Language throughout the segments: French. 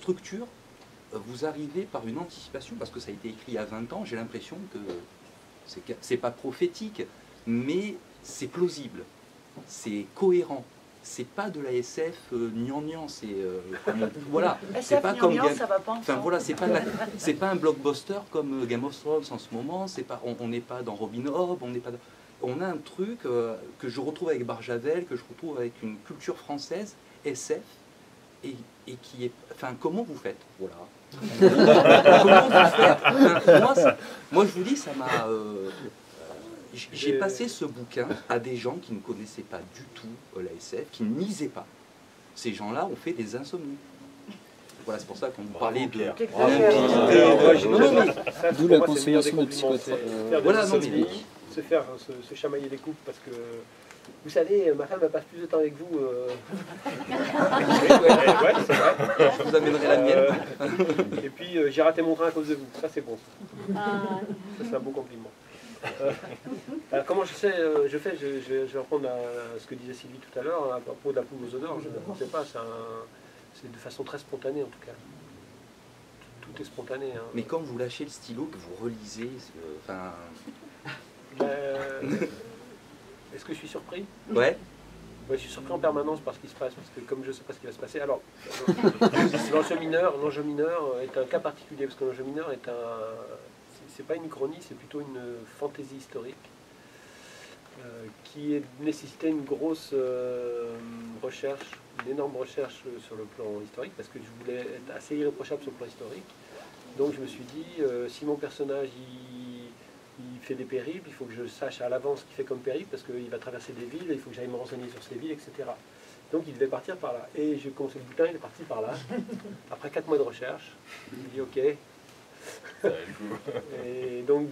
structure, vous arrivez par une anticipation, parce que ça a été écrit il y a 20 ans, j'ai l'impression que c'est pas prophétique, mais c'est plausible, c'est cohérent. C'est pas de la SF gnangnan, c'est voilà, c'est pas comme ça va pas enfin voilà, c'est pas un blockbuster comme Game of Thrones en ce moment, c'est pas on n'est pas dans Robin Hood, on a un truc que je retrouve avec Barjavel, que je retrouve avec une culture française SF et qui est enfin comment vous faites voilà. Comment vous faites enfin, moi je vous dis ça m'a j'ai passé ce bouquin à des gens qui ne connaissaient pas du tout la SF, qui ne lisaient pas. Ces gens-là ont fait des insomnies. Voilà, c'est pour ça qu'on vous parlait de... D'où la consommation de psychothèque. Voilà, non mais... Se chamailler les couples, parce que... Vous savez, ma femme elle passe plus de temps avec vous. Ouais, c'est vrai. Je vous amènerai la mienne. Et puis, j'ai raté mon train à cause de vous. Ça, c'est bon. Ça, c'est un beau compliment. Alors, comment je fais, je vais reprendre ce que disait Sylvie tout à l'heure à propos de la poule aux odeurs. Je ne sais pas, c'est de façon très spontanée en tout cas. Tout est spontané. Hein. Mais quand vous lâchez le stylo, que vous relisez, enfin... Est-ce que je suis surpris? Ouais. Je suis surpris en permanence par ce qui se passe, parce que comme je ne sais pas ce qui va se passer, alors l'enjeu mineur est un cas particulier, parce que l'enjeu mineur est c'est pas une uchronie, c'est plutôt une fantaisie historique qui nécessitait une grosse recherche, une énorme recherche sur le plan historique, parce que je voulais être assez irréprochable sur le plan historique. Donc je me suis dit, si mon personnage il fait des périples, il faut que je sache à l'avance ce qu'il fait comme périple, parce qu'il va traverser des villes, il faut que j'aille me renseigner sur ces villes, etc. Donc il devait partir par là. Et j'ai commencé le bouquin, il est parti par là. Après 4 mois de recherche, il dit ok. Et donc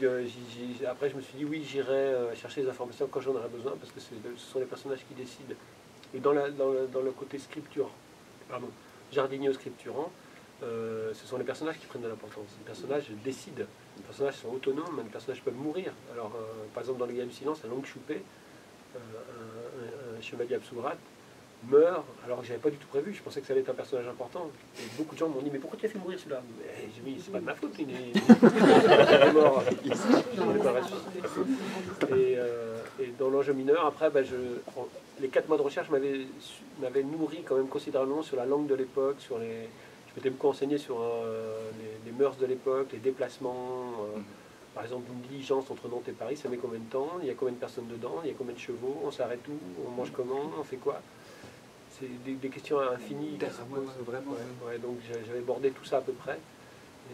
après je me suis dit oui, j'irai chercher les informations quand j'en aurai besoin, parce que ce sont les personnages qui décident. Et dans le côté jardinio-scripturant, ce sont les personnages qui prennent de l'importance. Les personnages décident. Les personnages sont autonomes, les personnages peuvent mourir. Alors, par exemple, dans Les Games du Silence, un Long Choupé, un chevalier Absourat, meurt alors que je n'avais pas du tout prévu. Je pensais que ça allait être un personnage important. Et beaucoup de gens m'ont dit, mais pourquoi tu as fait mourir celui-là? J'ai dit, c'est pas de ma faute, il est mort. Il n'est pas ressuscité. Et dans l'enjeu mineur, après, les 4 mois de recherche m'avaient nourri quand même considérablement sur la langue de l'époque, sur les... Je m'étais beaucoup enseigné sur les mœurs de l'époque, les déplacements. Par exemple, une diligence entre Nantes et Paris, ça met combien de temps? Il y a combien de personnes dedans? Il y a combien de chevaux? On s'arrête où? On mange comment? On fait quoi? C'est des questions infinies. Vraiment. Ouais, donc j'avais bordé tout ça à peu près.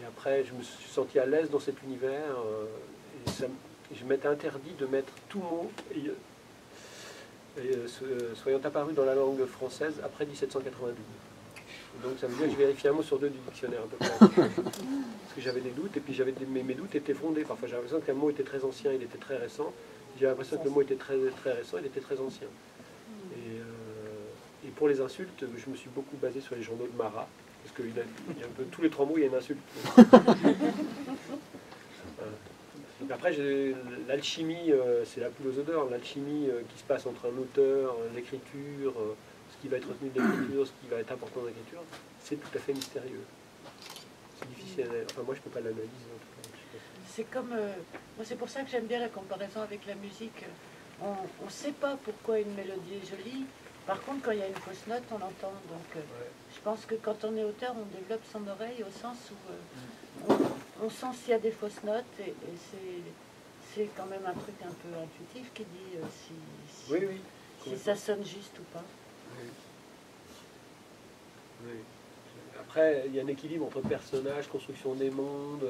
Et après, je me suis senti à l'aise dans cet univers. Je m'étais interdit de mettre tout mot soyant apparu dans la langue française après 1792. Donc ça veut dire que je vérifiais un mot sur 2 du dictionnaire à peu près. Parce que j'avais des doutes, et puis mes doutes étaient fondés. Parfois j'avais l'impression qu'un mot était très ancien, il était très récent. J'avais l'impression que le mot était très, très récent, il était très ancien. Et pour les insultes, je me suis beaucoup basé sur les journaux de Marat. Parce qu'il y a un peu tous les 3 mots, il y a une insulte. Donc après, l'alchimie, c'est la poule aux odeurs. L'alchimie qui se passe entre un auteur, l'écriture, ce qui va être retenu de l'écriture, ce qui va être important dans l'écriture, c'est tout à fait mystérieux. C'est difficile. Enfin, moi, je ne peux pas l'analyser en tout cas. C'est comme... moi, c'est pour ça que j'aime bien la comparaison avec la musique. On ne sait pas pourquoi une mélodie est jolie. Par contre, quand il y a une fausse note, on l'entend. Donc, je pense que quand on est auteur, on développe son oreille au sens où on sent s'il y a des fausses notes. Et c'est quand même un truc un peu intuitif qui dit si ça sonne juste ou pas. Oui. Après, il y a un équilibre entre personnages, construction des mondes.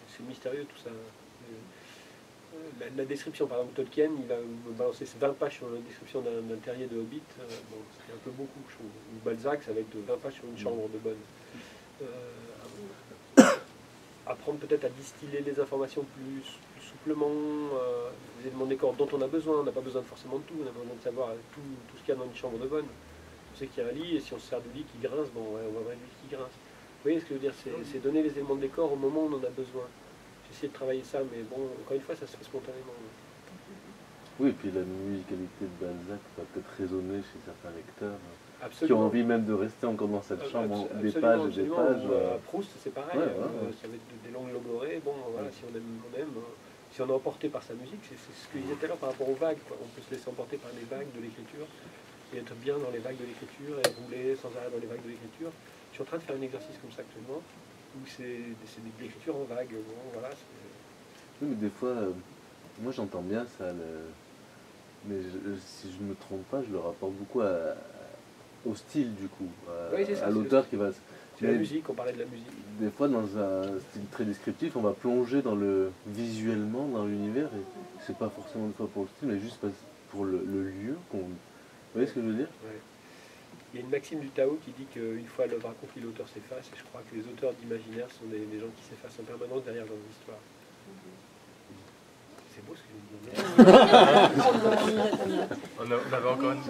C'est mystérieux tout ça. La description, par exemple, Tolkien, il va me balancer 20 pages sur la description d'un terrier de Hobbit. Bon, c'est un peu beaucoup, je trouve. Ou Balzac, ça va être 20 pages sur une chambre de bonne. Apprendre peut-être à distiller les informations plus souplement, les éléments de décor dont on a besoin. On n'a pas besoin forcément de tout. On a besoin de savoir tout ce qu'il y a dans une chambre de bonne. On sait qu'il y a un lit, et si on se sert du lit qui grince, bon, ouais, on va voir le lit qui grince. Vous voyez ce que je veux dire? C'est donner les éléments de décor au moment où on en a besoin. J'ai essayé de travailler ça, mais bon, encore une fois, ça se fait spontanément. Oui, et puis la musicalité de Balzac va peut-être résonner chez certains lecteurs qui ont Absolument. envie même de rester encore dans cette chambre, des Absolument, pages et des absolument. pages. Proust, c'est pareil. Ouais, Ça va être des langues logorées. Bon, voilà, si on aime, on aime. Si on est emporté par sa musique, c'est ce que je disais tout à l'heure par rapport aux vagues, quoi. On peut se laisser emporter par les vagues de l'écriture et être bien dans les vagues de l'écriture et rouler sans arrêt dans les vagues de l'écriture. Je suis en train de faire un exercice comme ça actuellement où c'est de l'écriture en vague. Bon, voilà, Oui, mais des fois, moi j'entends bien ça, mais si je ne me trompe pas, je le rapporte beaucoup au style du coup, Oui, c'est ça, à c'est l'auteur qui va... c'est la Mais musique, on parlait de la musique. des fois, dans un style très descriptif, on va plonger visuellement dans l'univers, et c'est pas forcément une fois pour le style, mais juste pour le lieu. Vous voyez ce que je veux dire? Ouais. Il y a une maxime du Tao qui dit qu'une fois l'œuvre accomplie, l'auteur s'efface, et je crois que les auteurs d'imaginaire sont des gens qui s'effacent en permanence derrière leurs histoires. C'est beau ce que je dis. On avait encore une...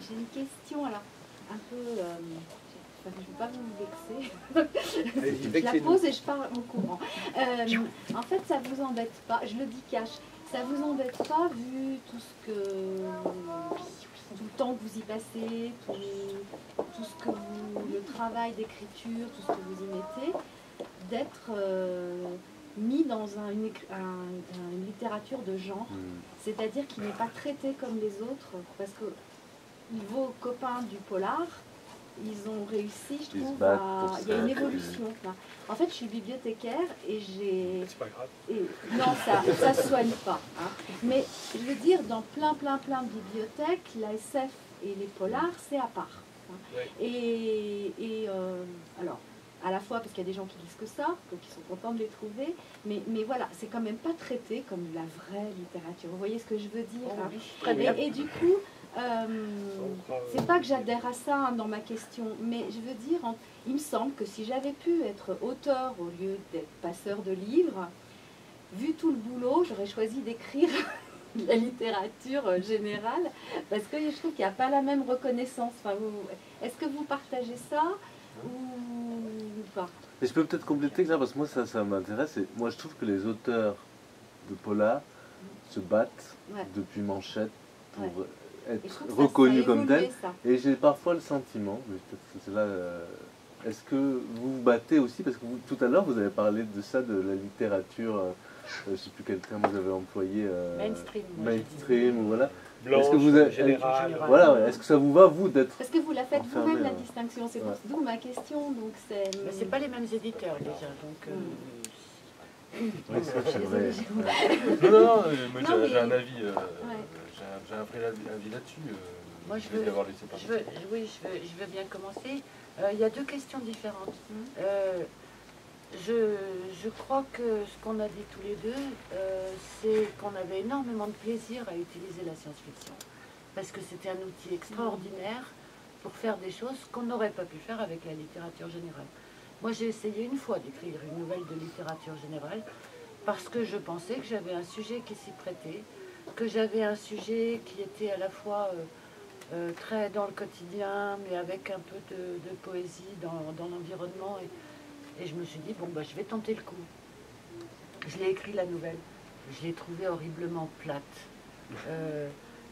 J'ai une question, alors, un peu... je ne veux pas vous vexer. Allez-y, Je la vexez-nous. pose et je pars en courant. En fait, ça vous embête pas, je le dis cash, ça vous embête pas vu tout le temps que vous y passez, tout ce que le travail d'écriture, tout ce que vous y mettez, d'être mis dans une littérature de genre, c'est-à-dire qui n'est pas traité comme les autres, parce que vos copains du polar, ils ont réussi, je Ils se trouve, battent pour il y a une ça. évolution. En fait, je suis bibliothécaire et j'ai... C'est pas grave. Non, ça se soigne pas. Hein. Mais je veux dire, dans plein de bibliothèques, la SF et les polars, c'est à part. Hein. Ouais. Alors, à la fois parce qu'il y a des gens qui lisent que ça, donc ils sont contents de les trouver, mais voilà, c'est quand même pas traité comme la vraie littérature. Vous voyez ce que je veux dire? Oh Hein. oui, très bien. Et du coup, c'est pas que j'adhère à ça hein, dans ma question, mais je veux dire, il me semble que si j'avais pu être auteur au lieu d'être passeur de livres, vu tout le boulot, j'aurais choisi d'écrire la littérature générale, parce que je trouve qu'il n'y a pas la même reconnaissance. Enfin, est-ce que vous partagez ça ou pas? Et je peux peut-être compléter ça, parce que moi ça m'intéresse. Moi je trouve que les auteurs de polar se battent depuis Manchette pour Et je être trouve que reconnus ça a comme évolué, tels. ça. Et j'ai parfois le sentiment, mais peut-être que c'est là. Est-ce que vous vous battez aussi? Parce que tout à l'heure vous avez parlé de ça, de la littérature, je ne sais plus quel terme vous avez employé. Mainstream. moi, j'ai dit. Mainstream, ou voilà. Blanche, Est-ce que vous avez- générale. Voilà, ouais. Est-ce que ça vous va, vous, d'être. Parce que vous la faites Enfermé, vous-même, la ouais. distinction. C'est Ouais. d'où ma question. Donc c'est... Mais c'est pas les mêmes éditeurs déjà, donc... Oui, c'est vrai. Non, moi Non, mais- j'ai un avis, Ouais. j'ai un vrai avis là-dessus. Moi, je vais veux- l'avoir laissé passer. je veux bien commencer. Il y a deux questions différentes. Mhm. Je crois que ce qu'on a dit tous les deux, c'est qu'on avait énormément de plaisir à utiliser la science-fiction. Parce que c'était un outil extraordinaire pour faire des choses qu'on n'aurait pas pu faire avec la littérature générale. Moi, j'ai essayé une fois d'écrire une nouvelle de littérature générale parce que je pensais que j'avais un sujet qui s'y prêtait, que j'avais un sujet qui était à la fois très dans le quotidien, mais avec un peu de poésie dans l'environnement. Et je me suis dit, bon, bah, je vais tenter le coup. Je l'ai écrit la nouvelle. Je l'ai trouvée horriblement plate.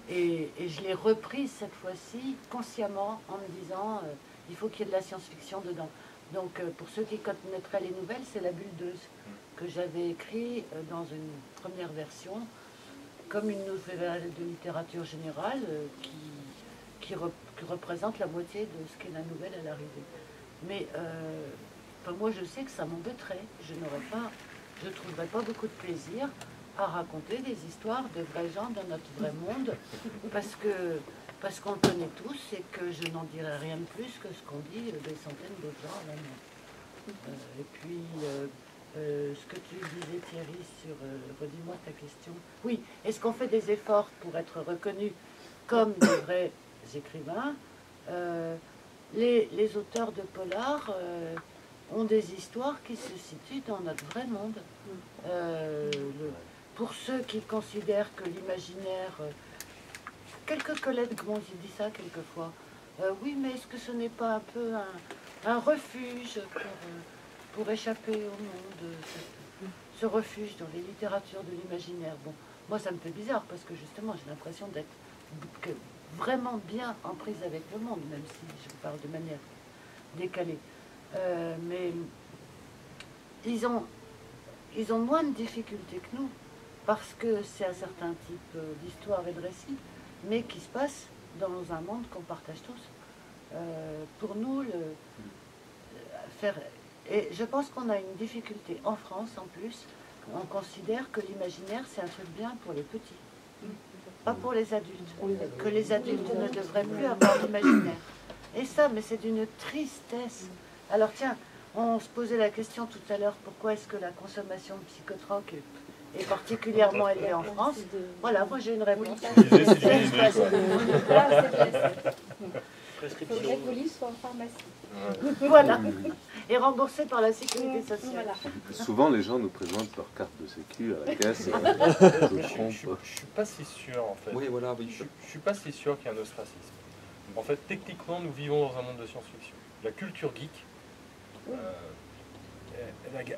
Et je l'ai reprise cette fois-ci consciemment en me disant, il faut qu'il y ait de la science-fiction dedans. Donc, pour ceux qui connaîtraient les nouvelles, c'est La Bulleuse que j'avais écrit dans une première version, comme une nouvelle de littérature générale qui représente la moitié de ce qu'est la nouvelle à l'arrivée. Mais enfin, moi, je sais que ça m'embêterait. Je ne trouverais pas beaucoup de plaisir à raconter des histoires de vrais gens dans notre vrai monde, parce qu'on le connaît tous et que je n'en dirai rien de plus que ce qu'ont dit des centaines d'autres gens avant moi. Et puis, ce que tu disais, Thierry, sur... redis-moi ta question. Oui, est-ce qu'on fait des efforts pour être reconnus comme des vrais écrivains? Les auteurs de polar ont des histoires qui se situent dans notre vrai monde. Pour ceux qui considèrent que l'imaginaire... quelques collègues m'ont dit ça quelquefois. Oui, mais est-ce que ce n'est pas un peu un refuge pour échapper au monde, ce refuge dans les littératures de l'imaginaire? Bon, moi ça me fait bizarre parce que justement j'ai l'impression que vraiment bien en prise avec le monde, même si je parle de manière décalée. Mais ils ont moins de difficultés que nous, parce que c'est un certain type d'histoire et de récit, mais qui se passe dans un monde qu'on partage tous. Pour nous, et je pense qu'on a une difficulté en France en plus. On considère que l'imaginaire c'est un truc bien pour les petits, pas pour les adultes. Que les adultes ne devraient plus avoir d'imaginaire. Et ça, mais c'est d'une tristesse. Alors tiens, on se posait la question tout à l'heure, pourquoi est-ce que la consommation de psychotropes est particulièrement élevée en France? Voilà, moi j'ai une réponse. Il faudrait que vos livres soient en pharmacie. Voilà. Et remboursé par la sécurité sociale. Voilà. Souvent, les gens nous présentent leur carte de sécu à la caisse. Je suis pas si sûr en fait. Oui, voilà, oui. Je suis pas si sûr qu'il y ait un ostracisme. En fait, techniquement, nous vivons dans un monde de science-fiction. La culture geek,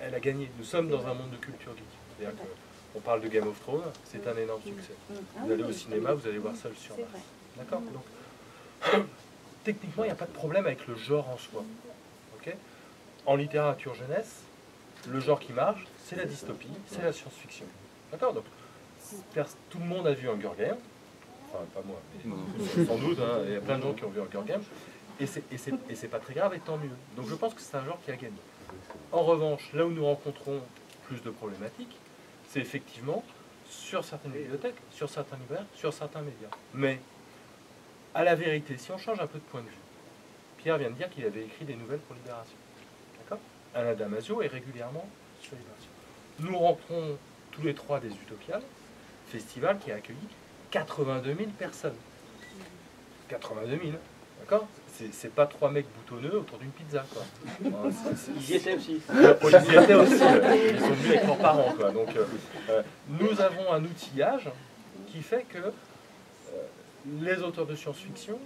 elle a gagné. Nous sommes dans un monde de culture geek. C'est-à-dire qu'on parle de Game of Thrones, c'est un énorme succès. Vous allez au cinéma, vous allez voir Seul sur Mars. D'accord? Donc, techniquement, il n'y a pas de problème avec le genre en soi. Okay, en littérature jeunesse, le genre qui marche, c'est la dystopie, c'est la science-fiction. D'accord? Donc, tout le monde a vu Hunger Games. Enfin, pas moi, mais sans doute, hein, il y a plein de gens qui ont vu Hunger Games. Et c'est pas très grave, et tant mieux. Donc je pense que c'est un genre qui a gagné. En revanche, là où nous rencontrons plus de problématiques, c'est effectivement sur certaines bibliothèques, sur certains libraires, sur certains médias. Mais, à la vérité, si on change un peu de point de vue, Pierre vient de dire qu'il avait écrit des nouvelles pour Libération. D'accord? Alain Damasio est régulièrement sur Libération. Nous rentrons tous les trois des Utopiales, festival qui a accueilli 82 000 personnes. 82 000, d'accord? C'est pas trois mecs boutonneux autour d'une pizza, quoi. Ils y étaient aussi. Ils y étaient aussi. Ils sont venus avec leurs parents, quoi. Donc, nous avons un outillage qui fait que les auteurs de science-fiction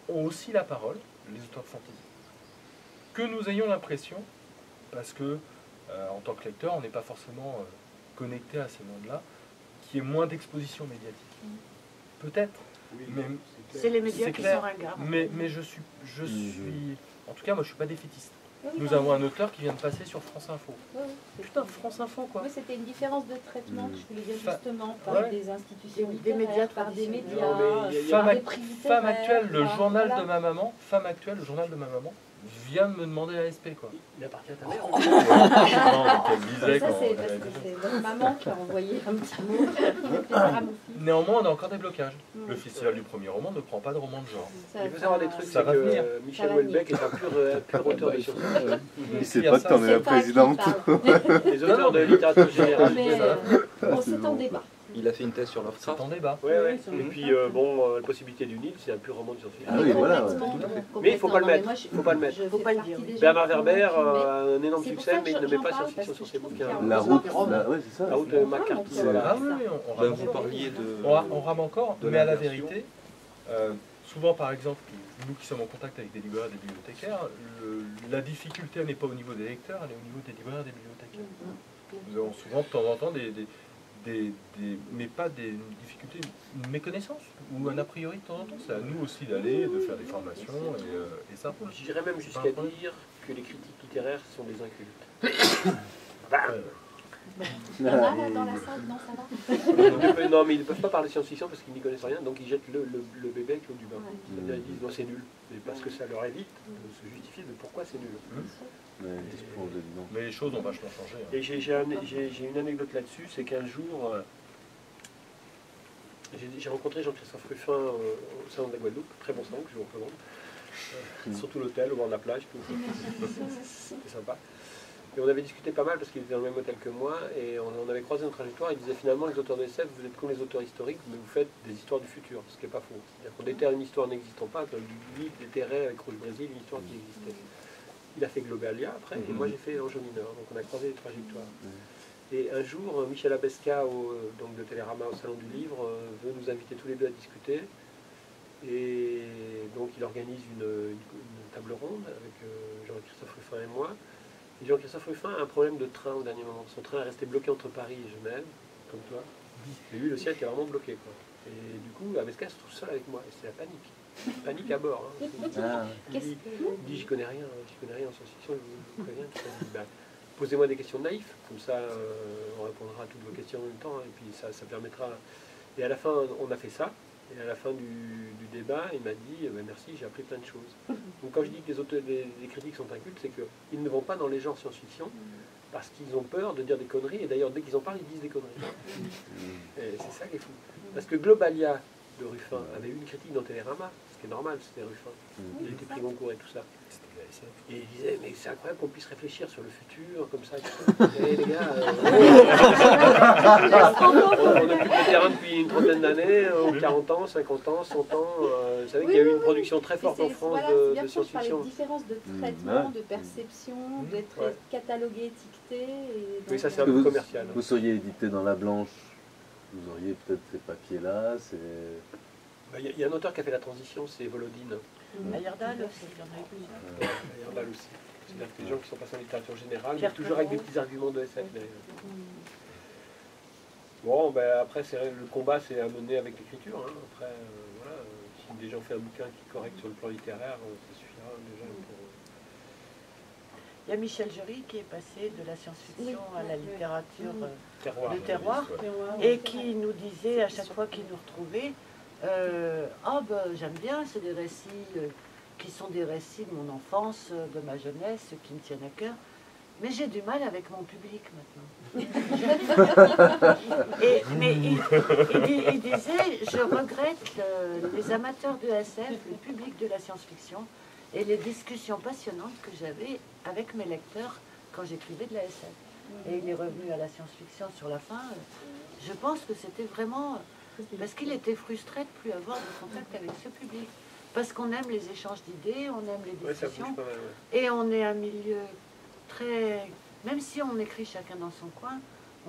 ont aussi la parole, les auteurs de fantasy. Que nous ayons l'impression, parce que en tant que lecteur, on n'est pas forcément connecté à ces mondes-là, qu'il y ait moins d'exposition médiatique. Peut-être. Mais C'est les médias qui clair. sont ringards. Mais je suis... En tout cas, moi, je suis pas défaitiste. Nous avons un auteur qui vient de passer sur France Info. Putain, France Info, quoi. Oui, c'était une différence de traitement que je voulais dire justement par Ouais. des institutions Des médias littéraires, par des traditionnels. médias, Non, mais il y a- par Femme, des prix Femme littéraires, actuelle, le par- journal voilà. de ma maman, Femme actuelle, le journal de ma maman, vient de me demander la SP, quoi. Il appartient à ta mère. Non, qu'elle Mais lisait ça, quand c'est elle parce avait que deux jours. c'est votre maman qui a envoyé un petit mot qui fait plaisir à mon fils. Néanmoins, on a encore des blocages. Le festival du premier roman ne prend pas de roman de genre. Ça Il faut va- savoir des trucs, Ça c'est va que venir. Michel Ça va Houellebecq est un pur auteur de science-fiction. Il sait Il y a pas que ça. t'en es la C'est pas à qui présidente. parle. Les auteurs de littérature générale, Mais c'est ça. bon, c'est en débat. Il a fait une thèse sur C'est Lovecraft. en débat. Ouais, ouais. Et puis, la possibilité du Nil, c'est un pur roman de science-fiction. Ah oui, voilà, Complètement, tout à fait. complètement. Mais il faut pas le Non, mais mettre. moi, je- Faut pas le mettre. je Faut fais pas le partie dire. des gens Bernard qui Werber convaincus, mais- a un énorme C'est pour succès, ça que mais il ne met j'en pas parle, science-fiction parce sur que ses je trouve bouquins. qu'il y a un La besoin route, de- ouais, c'est ça. La route C'est McCarthy, ça. voilà. Ah oui, oui, on Ben, rame vous encore. parliez de... On rame encore, de mais à la l'inversion. vérité, souvent par exemple, nous qui sommes en contact avec des libraires et des bibliothécaires, la difficulté elle n'est pas au niveau des lecteurs, elle est au niveau des libraires et des bibliothécaires. Nous avons souvent de temps en temps mais pas des difficultés, une méconnaissance ou un a priori de temps en temps. C'est à nous aussi d'aller, de faire des formations et ça. J'irais même jusqu'à Pas un problème. dire que les critiques littéraires sont des incultes. Il y en a là dans la salle, non, ça va? Non, mais ils ne peuvent pas parler de science-fiction parce qu'ils n'y connaissent rien, donc ils jettent le bébé avec l'eau du bain. Ouais. C'est-à-dire, ils disent non, c'est nul. Mais parce que ça leur évite de se justifier de pourquoi c'est nul. Ouais, c'est pour le non. Mais les choses ont vachement changé. hein. Et j'ai une anecdote là-dessus, c'est qu'un jour, j'ai rencontré Jean-Christophe Ruffin au salon de la Guadeloupe, très bon salon que je vous recommande, surtout l'hôtel au bord de la plage, tout. C'était sympa. Et on avait discuté pas mal parce qu'il était dans le même hôtel que moi, et on avait croisé notre trajectoire. Il disait finalement, les auteurs de SF, vous êtes comme les auteurs historiques, mais vous faites des histoires du futur, ce qui n'est pas faux. C'est-à-dire qu'on déterre une histoire n'existant pas, comme lui déterrait avec Rouge Brésil une histoire qui existait. Il a fait Globalia après, et moi j'ai fait Ange mineur, donc on a croisé les trajectoires. Et un jour, Michel Abesca, donc de Télérama au Salon du Livre, veut nous inviter tous les deux à discuter. Et donc il organise une table ronde avec Jean-Christophe Ruffin et moi. Et Jean-Christophe Ruffin a un problème de train au dernier moment. Son train est resté bloqué entre Paris et Genève, comme toi. Et lui, le sien était vraiment bloqué, quoi. Et du coup, Aveska se trouve seul avec moi, et c'était la panique. Panique à bord. Hein. Il dit, j'y connais rien en science-fiction, je vous préviens. Posez-moi des questions naïves, comme ça on répondra à toutes vos questions en même temps, et puis ça permettra. Et à la fin, on a fait ça, et à la fin du débat, il m'a dit merci, j'ai appris plein de choses. Donc quand je dis que les critiques sont incultes, c'est qu'ils ne vont pas dans les genres science-fiction, parce qu'ils ont peur de dire des conneries, et d'ailleurs dès qu'ils en parlent, ils disent des conneries. Et c'est ça qui est fou. Parce que Globalia de Ruffin avait eu une critique dans Télérama, ce qui est normal, c'était Ruffin. Il était pris Goncourt et tout ça. Et il disait, mais c'est incroyable qu'on puisse réfléchir sur le futur, comme ça. Et les gars, on occupe le terrain depuis une trentaine d'années, 40 ans, 50 ans, 100 ans. Vous savez qu'il y a eu une production très forte en France de science-fiction. Je parlais de différence de traitement, de perception, d'être catalogué, étiqueté. Oui, ça c'est un peu commercial. Vous seriez édité dans La Blanche, vous auriez peut-être ces papiers-là. Il y a un auteur qui a fait la transition, c'est Volodine. Ayerdal aussi, il y en a eu plusieurs. Ayerdal aussi. C'est-à-dire que des gens qui sont passés en littérature générale, mais toujours avec des petits arguments de SF. Bon, après, le combat, c'est à mener avec l'écriture. Hein. Après, voilà, si des gens font un bouquin qui est correct sur le plan littéraire, ça suffira déjà pour... Il y a Michel Jury qui est passé de la science-fiction à la littérature de terroir, et qui nous disait à chaque fois qu'il nous retrouvait j'aime bien, c'est des récits qui sont des récits de mon enfance, de ma jeunesse, qui me tiennent à cœur, mais j'ai du mal avec mon public maintenant. Mais il disait, je regrette les amateurs de SF, le public de la science-fiction, et les discussions passionnantes que j'avais avec mes lecteurs quand j'écrivais de la SF. Et il est revenu à la science-fiction sur la fin. Je pense que c'était vraiment... Parce qu'il était frustré de ne plus avoir de contact avec ce public. Parce qu'on aime les échanges d'idées, on aime les discussions. Et on est un milieu très... Même si on écrit chacun dans son coin,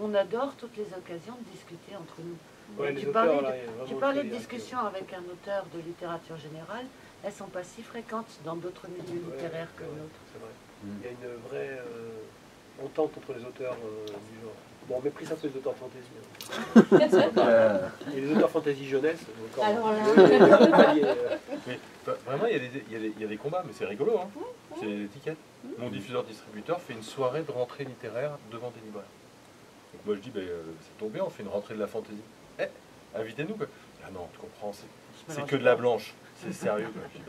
on adore toutes les occasions de discuter entre nous. Ouais, tu parlais de discussions avec un auteur de littérature générale, elles ne sont pas si fréquentes dans d'autres milieux littéraires que le nôtre. C'est vrai. Il y a une vraie entente entre les auteurs du genre. Bon, on méprise un peu les auteurs fantasy. Et les auteurs fantasy jeunesse, encore. Alors là... Mais, vraiment, il y a des combats, mais c'est rigolo. Hein. C'est l'étiquette. Mon diffuseur-distributeur fait une soirée de rentrée littéraire devant des libraires. Donc moi je dis, ça tombe bien, on fait une rentrée de la fantasy. Invitez-nous. Ah non, tu comprends, c'est que de la blanche. C'est sérieux. Quoi. Je dis,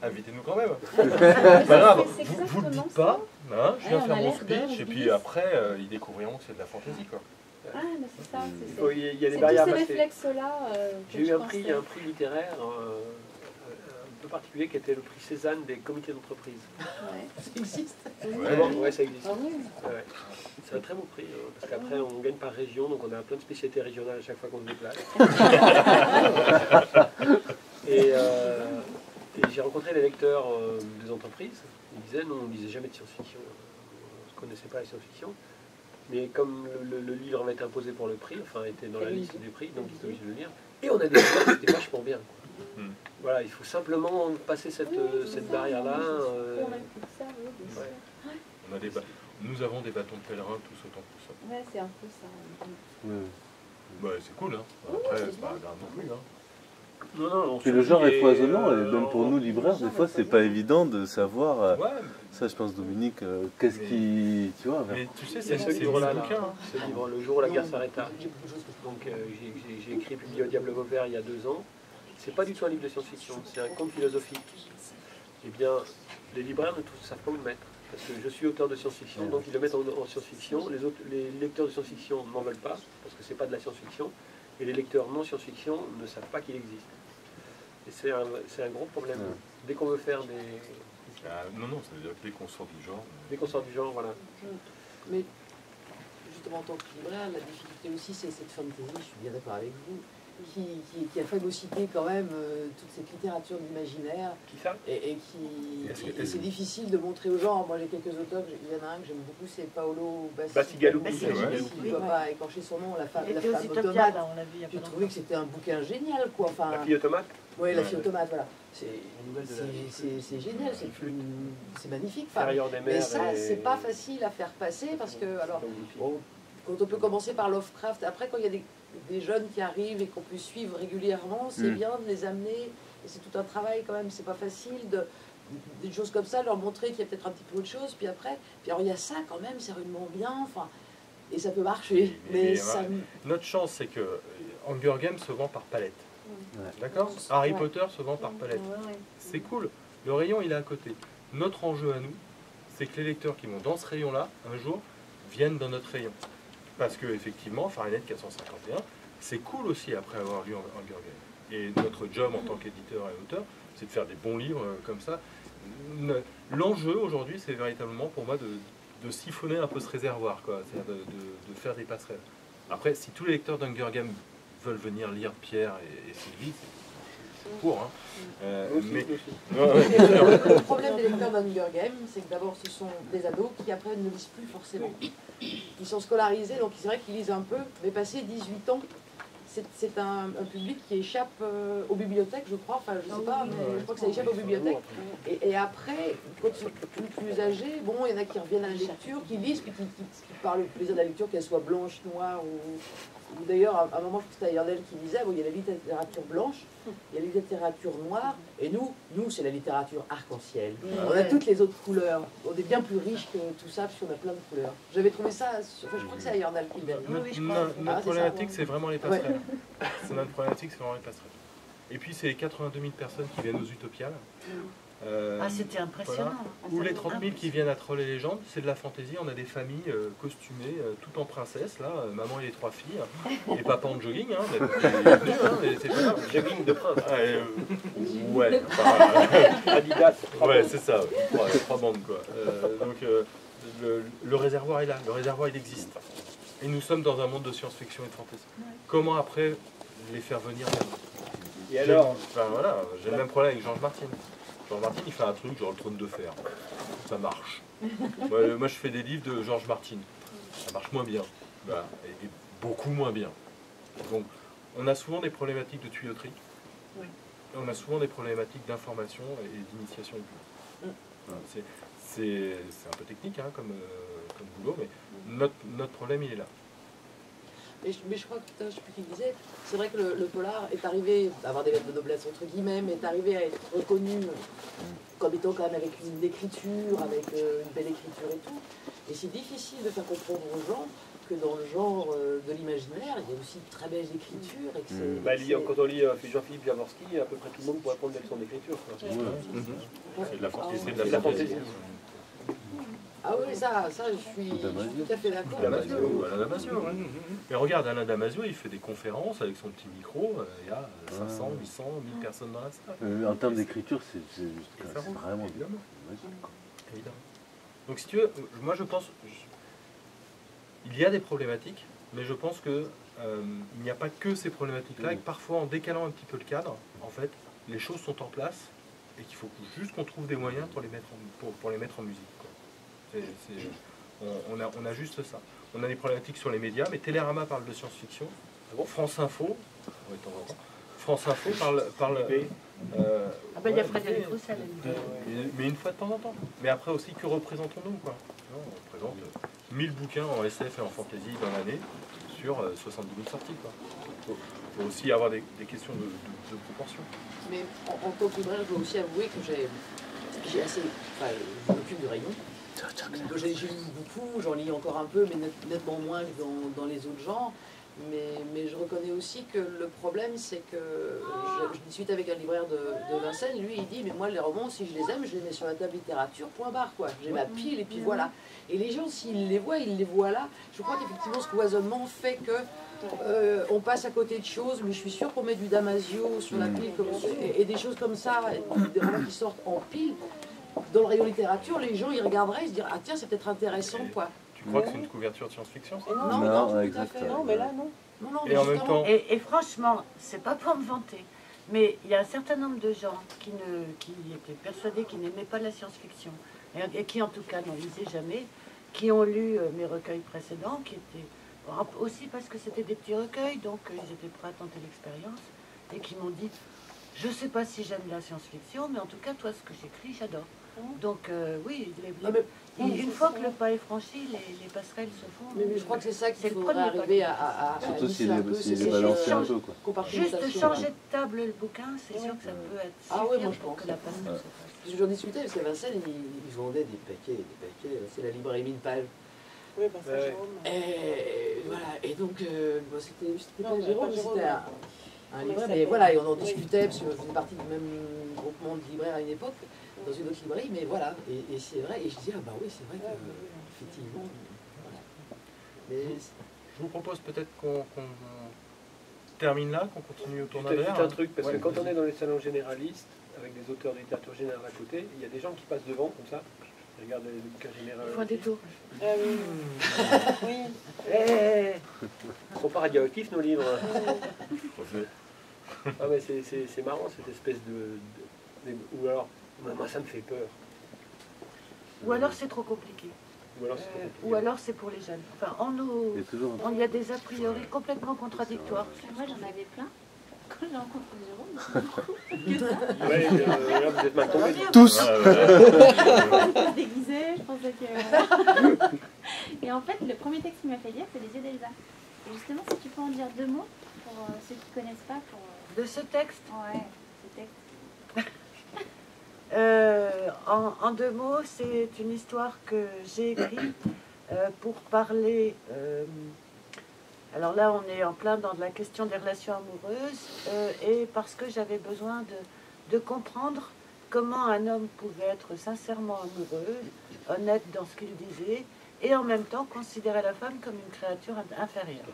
invitez-nous quand même. C'est pas grave, vous le dites pas, hein, je viens faire mon speech, et puis après, ils découvriront que c'est de la fantaisie. Quoi. Ah, mais c'est ça. Il y a des barrières tous à ces passer. réflexes-là. J'ai eu un prix littéraire un peu particulier qui était le prix Cézanne des comités d'entreprise. Ça existe. Ouais, ça existe. Ah, oui. Ouais. C'est un très beau prix, parce qu'après on gagne par région, donc on a plein de spécialités régionales à chaque fois qu'on se déplace. Et j'ai rencontré les lecteurs des entreprises. Ils disaient non, on ne lisait jamais de science-fiction, on ne connaissait pas la science-fiction. Mais comme le livre avait été imposé pour le prix, enfin était dans la liste des prix, donc ils étaient obligés de le lire. Et on a découvert que c'était vachement bien. Voilà, il faut simplement passer cette barrière-là. Nous avons des bâtons de pèlerin tous autant que ça. Ouais, c'est un peu ça. C'est cool, hein. Après, c'est pas grave non plus. Hein. Non, et le genre est foisonnant, et même pour nous libraires, des fois c'est pas évident de savoir. Ça, je pense, Dominique, qu'est-ce qui. Tu vois. Mais tu sais, c'est ce livre-là, ce livre, Le jour où la guerre s'arrêta. Donc j'ai écrit Publié au Diable Vauvert il y a 2 ans. C'est pas du tout un livre de science-fiction, c'est un conte philosophique. Eh bien, les libraires ne savent pas où le mettre. Parce que je suis auteur de science-fiction, donc ils le mettent en science-fiction. Les lecteurs de science-fiction n'en veulent pas, parce que c'est pas de la science-fiction. Et les lecteurs non science-fiction ne savent pas qu'il existe. Et c'est un gros problème. Dès qu'on veut faire des... non, ça veut dire que dès qu'on sort du genre... Dès qu'on sort du genre, voilà. Mais justement, en tant que libraire, la difficulté aussi, c'est cette fantasy, je suis bien d'accord avec vous, qui a phagocyté quand même toute cette littérature d'imaginaire. Qui ça? Et c'est difficile de montrer aux gens. Moi, j'ai quelques auteurs, il y en a un que j'aime beaucoup, c'est Paolo Bastigalupi. Je ne dois pas écorcher son nom, La femme automate. J'ai trouvé que c'était un bouquin génial, quoi. Enfin, La fille automate? Oui, La fille automate, voilà. C'est génial, c'est magnifique. Mais ça, c'est pas facile à faire passer parce que, alors, bon, quand on peut commencer par Lovecraft, après, quand il y a des des jeunes qui arrivent et qu'on peut suivre régulièrement, c'est bien de les amener, et c'est tout un travail quand même, c'est pas facile des choses comme ça, leur montrer qu'il y a peut-être un petit peu autre chose, puis après, puis alors il y a ça quand même, c'est rudement bien, enfin, et ça peut marcher, mais ça... Notre chance, c'est que Hunger Games se vend par palette. D'accord? Harry Potter se vend par palette. C'est cool. Le rayon, il est à côté. Notre enjeu à nous, c'est que les lecteurs qui vont dans ce rayon-là, un jour, viennent dans notre rayon. Parce que, effectivement, Fahrenheit 451, c'est cool aussi après avoir lu Hunger Games. Et notre job en tant qu'éditeur et auteur, c'est de faire des bons livres comme ça. L'enjeu aujourd'hui, c'est véritablement pour moi de siphonner un peu ce réservoir, quoi. C'est-à-dire de faire des passerelles. Après, si tous les lecteurs d'Hunger Games veulent venir lire Pierre et Sylvie, c'est pour, hein. Mais le problème des lecteurs d'Hunger Games, c'est que d'abord ce sont des ados qui après ne lisent plus forcément. Ils sont scolarisés, donc c'est vrai qu'ils lisent un peu, mais passé 18 ans, c'est un public qui échappe aux bibliothèques, je crois, enfin je sais pas, mais je crois que ça échappe aux bibliothèques. Et après, quand ils sont plus âgés, bon, il y en a qui reviennent à la lecture, qui lisent, puis qui parlent le plaisir de la lecture, qu'elle soit blanche, noire ou d'ailleurs, à un moment, je crois que c'était Ayernel qui disait, bon, il y a la littérature blanche, il y a la littérature noire, et nous c'est la littérature arc-en-ciel. On a toutes les autres couleurs. On est bien plus riche que tout ça, parce qu'on a plein de couleurs. J'avais trouvé ça, enfin, je crois que c'est Ayernel qui le dit. Notre problématique, c'est vraiment les passerelles. Notre problématique, c'est vraiment les passerelles. Et puis, c'est les 82 000 personnes qui viennent aux Utopiales. C'était impressionnant. Voilà. Ou les 30 000 qui viennent à Trolls et légendes, c'est de la fantaisie. On a des familles costumées, tout en princesse, là, maman et les 3 filles, et papa en jogging, hein, mais c'est pas grave. Jogging de prince. Ouais, Adidas. Ouais, c'est ça, 3 bandes, quoi. Donc, le réservoir est là, le réservoir, il existe. Et nous sommes dans un monde de science-fiction et de fantasy. Comment après les faire venir vers nous? Et alors, voilà, j'ai le même problème avec George Martin. George Martin, il fait un truc genre le trône de fer. Ça marche. Moi, je fais des livres de George Martin. Ça marche moins bien. Voilà. Et beaucoup moins bien. Donc, on a souvent des problématiques de tuyauterie. Oui. Et on a souvent des problématiques d'information et d'initiation du public. Voilà, c'est un peu technique hein, comme boulot, mais notre problème, il est là. Mais je crois que, je ne sais plus qui le disait, c'est vrai que le polar est arrivé à avoir des lettres de noblesse, entre guillemets, mais est arrivé à être reconnu comme étant quand même avec une écriture, avec une belle écriture et tout. Et c'est difficile de faire comprendre aux gens que dans le genre de l'imaginaire, il y a aussi de très belles écritures. Et que quand on lit Jean-Philippe Jaworski, à peu près tout le monde pourrait prendre des leçons d'écriture. C'est de la fantaisie. C'est de la fantaisie. Ah oui, ça je suis tout à fait d'accord. Alain Damasio, ouais. Mais regarde, Alain Damasio, il fait des conférences avec son petit micro, il y a 500, 800, 1000 personnes dans la salle. En termes d'écriture, c'est vraiment évidemment. Évidemment. Donc si tu veux, moi je pense, il y a des problématiques, mais je pense que il n'y a pas que ces problématiques-là, et que parfois en décalant un petit peu le cadre, en fait, les choses sont en place, et qu'il faut juste qu'on trouve des moyens pour les mettre en musique. On a juste ça. On a des problématiques sur les médias, mais Télérama parle de science-fiction. France Info, de temps en temps. France Info parle il y a Frédéric Roussel. Mais une fois de temps en temps. Mais après aussi, que représentons-nous, quoi? On présente 1000 bouquins en SF et en fantasy dans l'année sur 70 000 sorties, quoi. Il faut aussi avoir des questions de proportion. Mais en tant que libraire, je dois aussi avouer que j'ai assez... Enfin, je m'occupe de rayons. J'ai lu beaucoup, j'en lis encore un peu, mais nettement moins que dans les autres genres. Mais je reconnais aussi que le problème, c'est que je discute avec un libraire de Vincennes, lui il dit, mais moi les romans, si je les aime, je les mets sur la table littérature, point barre, quoi. J'ai ma pile et puis voilà. Et les gens, s'ils les voient, ils les voient là. Je crois qu'effectivement, ce cloisonnement fait que on passe à côté de choses, mais je suis sûre qu'on met du Damasio sur la pile et des choses comme ça, des romans qui sortent en pile. Dans le rayon littérature, les gens ils regarderaient, ils se diraient, ah tiens, c'est peut-être intéressant, quoi. Tu crois que c'est une couverture de science-fiction? Non, tout à fait. Non, mais là, non. Et en même temps... Et franchement, c'est pas pour me vanter, mais il y a un certain nombre de gens qui étaient persuadés qu'ils n'aimaient pas la science-fiction, et qui en tout cas n'en lisaient jamais, qui ont lu mes recueils précédents, qui étaient aussi parce que c'était des petits recueils, donc ils étaient prêts à tenter l'expérience, et qui m'ont dit, je sais pas si j'aime la science-fiction, mais en tout cas, toi, ce que j'écris, j'adore. Donc oui, Ah, mais- une fois que le pas est franchi, les passerelles se font. Mais je crois que c'est ça C'est qu'il le faudrait premier arriver à Surtout lisser s'il un peu, est c'est balancé un juste peu, quoi. Juste compartimentation. changer de table le bouquin, c'est sûr que ça peut être Ah ouais, suffire moi, je pour pense. que la passerelle se fasse. Parce que j'en discutais, parce qu'à Vincennes, ils vendaient des paquets, c'est la librairie 1000 pages. Oui, ben ça, Ouais. Jérôme. Et voilà, et donc, bon, c'était Non, pas mais Jérôme, pas Jérôme, c'était un livret, mais voilà, et on en discutait, parce qu'on faisait partie du même groupement de libraires à une époque, dans une autre librairie, mais voilà, et c'est vrai, et je disais, ah bah oui, c'est vrai que, effectivement, voilà. Mais Je vous propose peut-être qu'on termine là, qu'on continue autour d'un Juste verre. un truc, parce Ouais, que quand on vas-y. est dans les salons généralistes, avec des auteurs de littérature générale à côté, il y a des gens qui passent devant, comme ça, ils regardent les bouquins généraux. Point des tours. oui. Ils sont pas radioactifs, nos livres. Ah mais c'est marrant, cette espèce ou alors, moi ça me fait peur. Ou alors c'est trop compliqué. Ou alors c'est trop compliqué. Ou alors c'est pour les jeunes. Enfin, Il y a toujours un il y a des a priori complètement contradictoires. Moi, j'en avais plein. Quand j'ai rencontré Jérôme, Ouais, là vous êtes mal tombés. tous. je me déguisais, je pensais que... Et en fait, le premier texte qu'il m'a fait lire, c'est Les yeux d'Elsa. Et justement, si tu peux en dire deux mots, pour ceux qui ne connaissent pas, pour... De ce texte, Ouais, ce texte. en deux mots, c'est une histoire que j'ai écrite pour parler. Alors là, on est en plein dans la question des relations amoureuses, et parce que j'avais besoin de comprendre comment un homme pouvait être sincèrement amoureux, honnête dans ce qu'il disait, et en même temps considérer la femme comme une créature inférieure.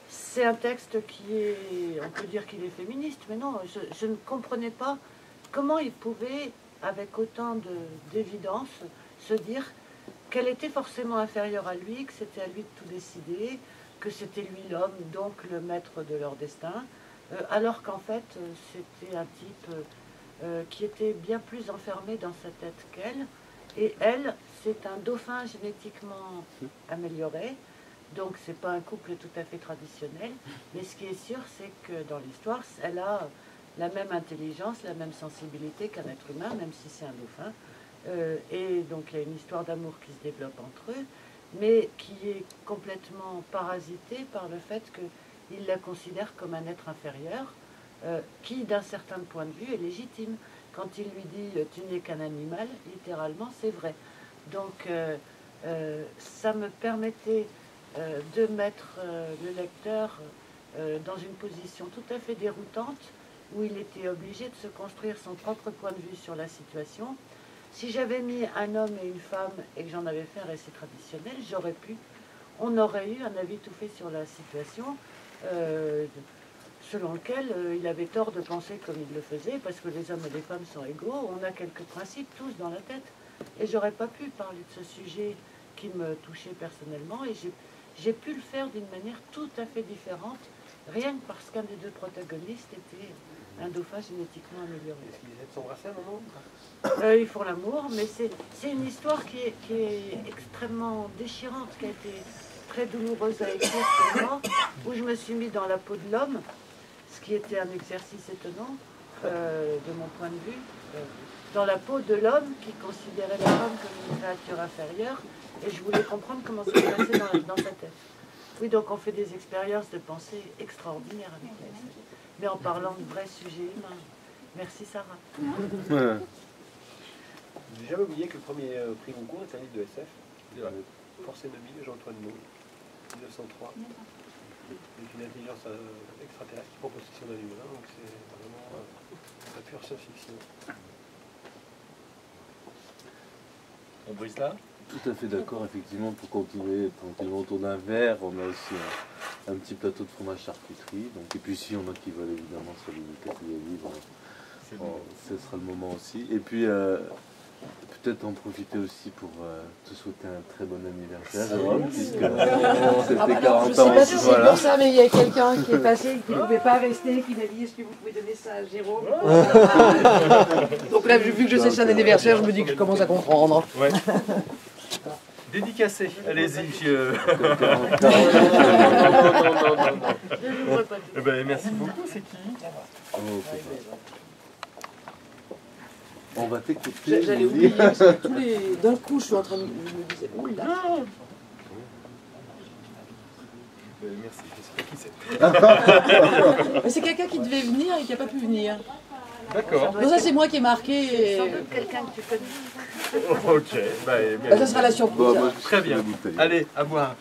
C'est un texte qui est, on peut dire qu'il est féministe, mais non, je ne comprenais pas comment il pouvait, avec autant d'évidence, se dire qu'elle était forcément inférieure à lui, que c'était à lui de tout décider, que c'était lui l'homme, donc le maître de leur destin, alors qu'en fait, c'était un type qui était bien plus enfermé dans sa tête qu'elle, et elle, c'est un dauphin génétiquement amélioré. Donc c'est pas un couple tout à fait traditionnel, mais ce qui est sûr, c'est que dans l'histoire, elle a la même intelligence, la même sensibilité qu'un être humain, même si c'est un dauphin. Et donc il y a une histoire d'amour qui se développe entre eux, mais qui est complètement parasitée par le fait qu'il la considère comme un être inférieur, qui d'un certain point de vue est légitime. Quand il lui dit « tu n'es qu'un animal », littéralement c'est vrai. Donc ça me permettait de mettre le lecteur dans une position tout à fait déroutante, où il était obligé de se construire son propre point de vue sur la situation. Si j'avais mis un homme et une femme et que j'en avais fait un récit traditionnel, on aurait eu un avis tout fait sur la situation, selon lequel il avait tort de penser comme il le faisait, parce que les hommes et les femmes sont égaux, on a quelques principes tous dans la tête. Et j'aurais pas pu parler de ce sujet qui me touchait personnellement, et j'ai pu le faire d'une manière tout à fait différente, rien que parce qu'un des deux protagonistes était un dauphin génétiquement amélioré. Est-ce qu'ils essaient de s'embrasser à un moment? Ils font l'amour, mais c'est une histoire qui est extrêmement déchirante, qui a été très douloureuse à écrire pour moi, où je me suis mis dans la peau de l'homme, ce qui était un exercice étonnant de mon point de vue, dans la peau de l'homme qui considérait la femme comme une créature inférieure, et je voulais comprendre comment ça se passait dans sa tête. Oui, donc on fait des expériences de pensée extraordinaires avec la SF, mais en parlant de vrais sujets humains. Merci Sarah. J'ai jamais oublié que le premier prix Goncourt est un livre de SF. Force ennemie de Jean-Antoine Maule, 1903. Avec une intelligence extraterrestre qui prend possession d'un humain, donc c'est vraiment la pure science-fiction. On brise là. Tout à fait d'accord, effectivement, pour continuer tranquillement autour d'un verre, on a aussi un petit plateau de fromage charcuterie. Donc, et puis si on a qui veulent évidemment sur le café livre, ce sera le moment aussi. Et puis peut-être en profiter aussi pour te souhaiter un très bon anniversaire, Jérôme, puisque c'était 40 Je sais ans. pas si c'est Voilà. pour ça, mais il y a quelqu'un qui est passé, qui ne pouvait pas rester, qui m'a dit est-ce que vous pouvez donner ça à Jérôme? Donc là, vu que je sais que c'est un anniversaire, je me dis que je commence à comprendre. Ouais. Dédicacé, allez-y. Je n'ouvre pas tout. Ben, merci beaucoup, c'est qui? Oh, c'est ça. On va t'écouter. J'allais oublier, parce que d'un coup, je suis en train de me dire, oula. Merci, je sais pas qui c'est. C'est quelqu'un qui devait venir et qui n'a pas pu venir. D'accord. Donc ça, c'est moi qui ai marqué. C'est sans doute quelqu'un que tu connais. Ok, Ça sera la surprise. Très bien. Allez, à boire.